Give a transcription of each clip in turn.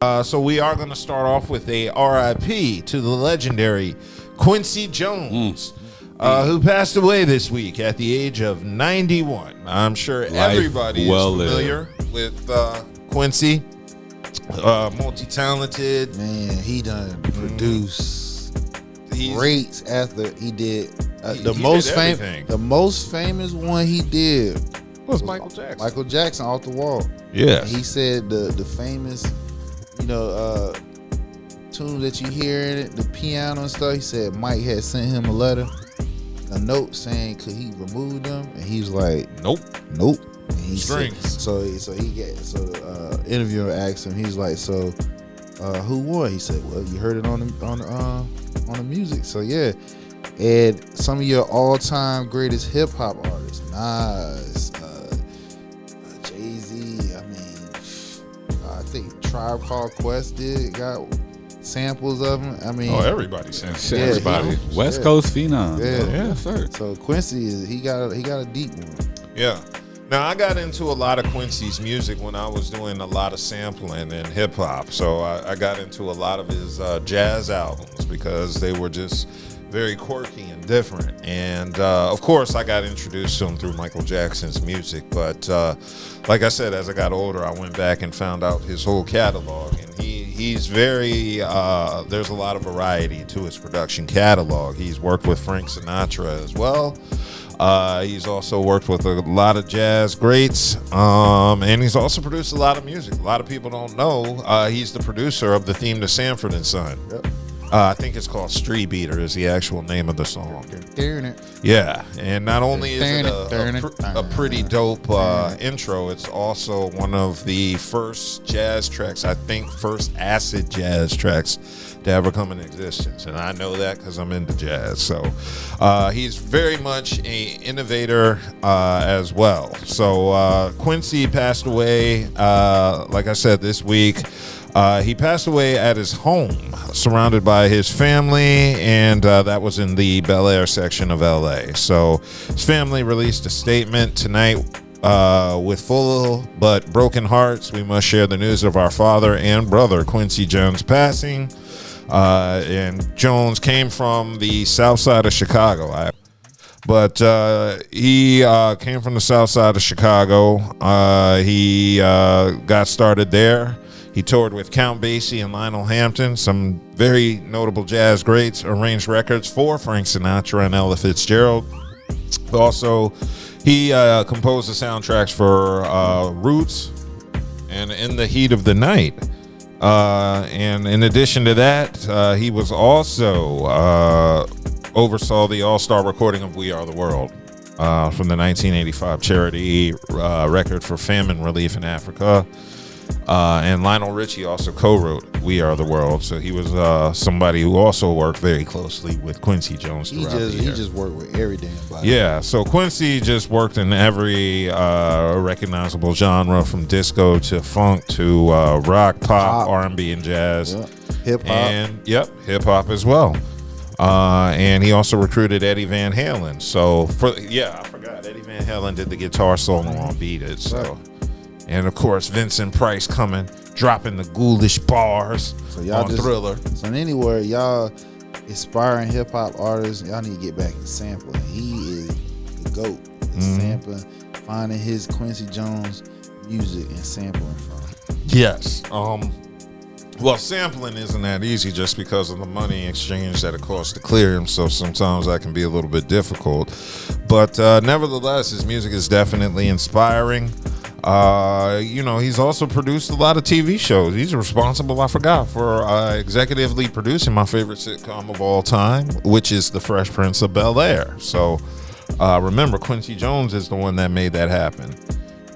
So we are going to start off with a RIP to the legendary Quincy Jones, who passed away this week at the age of 91. I'm sure everybody is familiar with Quincy. Multi-talented. Man, he done produced greats after he did the most famous one he did was Michael Jackson. Michael Jackson, Off the Wall. Yeah. He said the famous, tune that you hear in it, the piano and stuff. He said Mike had sent him a note saying could he remove them, and he was like, nope. And he Strings. Said, interviewer asked him, he's like, so who won? He said, well, you heard it on the music. So yeah, and some of your all-time greatest hip hop artists, Nas, Jay-Z. I think Tribe Called Quest got samples of them. Everybody samples. Everybody. West Coast phenom. Yeah, sir. So Quincy he got a deep one. Yeah. Now, I got into a lot of Quincy's music when I was doing a lot of sampling and hip hop. So I got into a lot of his jazz albums because they were just very quirky and different. And of course, I got introduced to him through Michael Jackson's music. But like I said, as I got older, I went back and found out his whole catalog. And he's very, there's a lot of variety to his production catalog. He's worked with Frank Sinatra as well. He's also worked with a lot of jazz greats, and he's also produced a lot of music. A lot of people don't know he's the producer of the theme to Sanford and Son. Yep. I think it's called Street Beater is the actual name of the song. Yeah, and not only is it a pretty dope intro, it's also one of the first jazz tracks, I think first acid jazz tracks to ever come in existence. And I know that because I'm into jazz. So he's very much an innovator as well. So Quincy passed away, like I said, this week. He passed away at his home, surrounded by his family, and that was in the Bel Air section of LA. So his family released a statement tonight. With full but broken hearts, we must share the news of our father and brother, Quincy Jones, passing. And Jones came from the south side of Chicago. But he came from the south side of Chicago. He got started there. He toured with Count Basie and Lionel Hampton, some very notable jazz greats, arranged records for Frank Sinatra and Ella Fitzgerald. Also, he composed the soundtracks for Roots and In the Heat of the Night. And in addition to that, he was also oversaw the all-star recording of We Are the World from the 1985 charity record for famine relief in Africa. And Lionel Richie also co-wrote We Are the World, so he was somebody who also worked very closely with Quincy Jones throughout the year. He just worked with every damn body. Yeah, so Quincy just worked in every recognizable genre, from disco to funk to rock, pop, R&B, and jazz. Yep. Hip-hop. And, hip-hop as well. And he also recruited Eddie Van Halen. So, I forgot. Eddie Van Halen did the guitar solo on Beat It, so... Right. And of course, Vincent Price dropping the ghoulish bars on Thriller. So anywhere, y'all aspiring hip hop artists, y'all need to get back to sampling. He is the GOAT. Sampling, finding his Quincy Jones music and sampling from. Yes. Well, sampling isn't that easy just because of the money exchange that it costs to clear him. So sometimes that can be a little bit difficult. But nevertheless, his music is definitely inspiring. He's also produced a lot of TV shows. He's responsible, for executively producing my favorite sitcom of all time, which is The Fresh Prince of Bel-Air. So remember, Quincy Jones is the one that made that happen.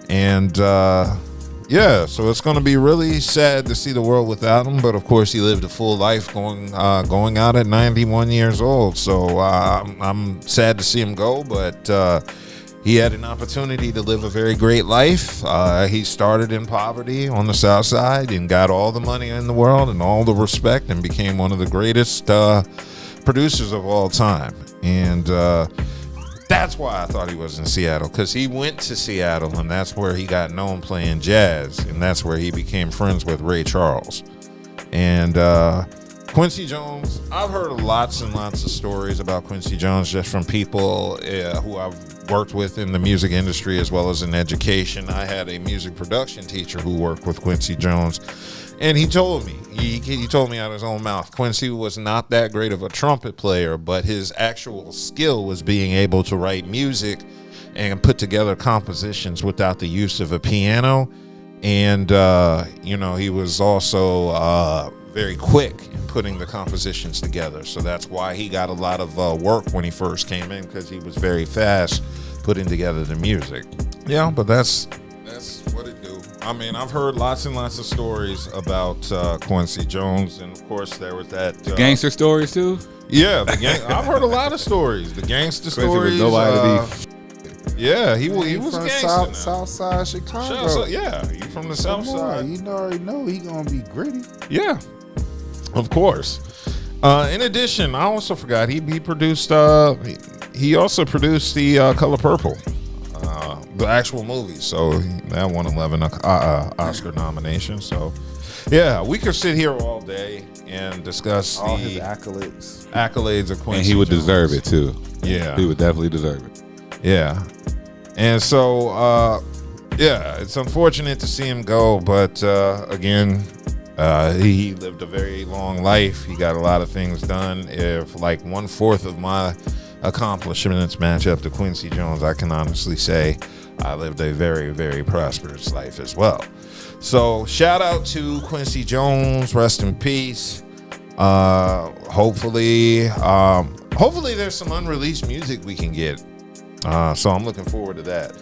And so it's going to be really sad to see the world without him. But of course, he lived a full life going out at 91 years old. So I'm sad to see him go, but he had an opportunity to live a very great life. He started in poverty on the South Side and got all the money in the world and all the respect and became one of the greatest producers of all time. And that's why I thought he was in Seattle, because he went to Seattle and that's where he got known playing jazz, and that's where he became friends with Ray Charles. And Quincy Jones, I've heard lots and lots of stories about Quincy Jones just from people who I've worked with in the music industry as well as in education. I had a music production teacher who worked with Quincy Jones, and he told me, he told me out of his own mouth, Quincy was not that great of a trumpet player, but his actual skill was being able to write music and put together compositions without the use of a piano. And, he was also very quick in putting the compositions together. So that's why he got a lot of work when he first came in, because he was very fast putting together the music. Yeah, but that's what it do. I mean, I've heard lots and lots of stories about Quincy Jones. And, of course, there was that... gangster stories, too? Yeah, I've heard a lot of stories. The gangster stories. Yeah, he was from gangster. South Side Chicago. Yeah, he from the South Side. You already know he gonna be gritty. Yeah, of course. In addition, I also forgot he produced. He also produced the Color Purple, the actual movie. So that won 11 Oscar nominations. So yeah, we could sit here all day and discuss all the his accolades of Quincy. And he would Jones. Deserve it too. Yeah, he would definitely deserve it. Yeah. And so, it's unfortunate to see him go, but again, he lived a very long life. He got a lot of things done. If like 1/4 of my accomplishments match up to Quincy Jones, I can honestly say I lived a very, very prosperous life as well. So shout out to Quincy Jones. Rest in peace. Hopefully there's some unreleased music we can get. So I'm looking forward to that.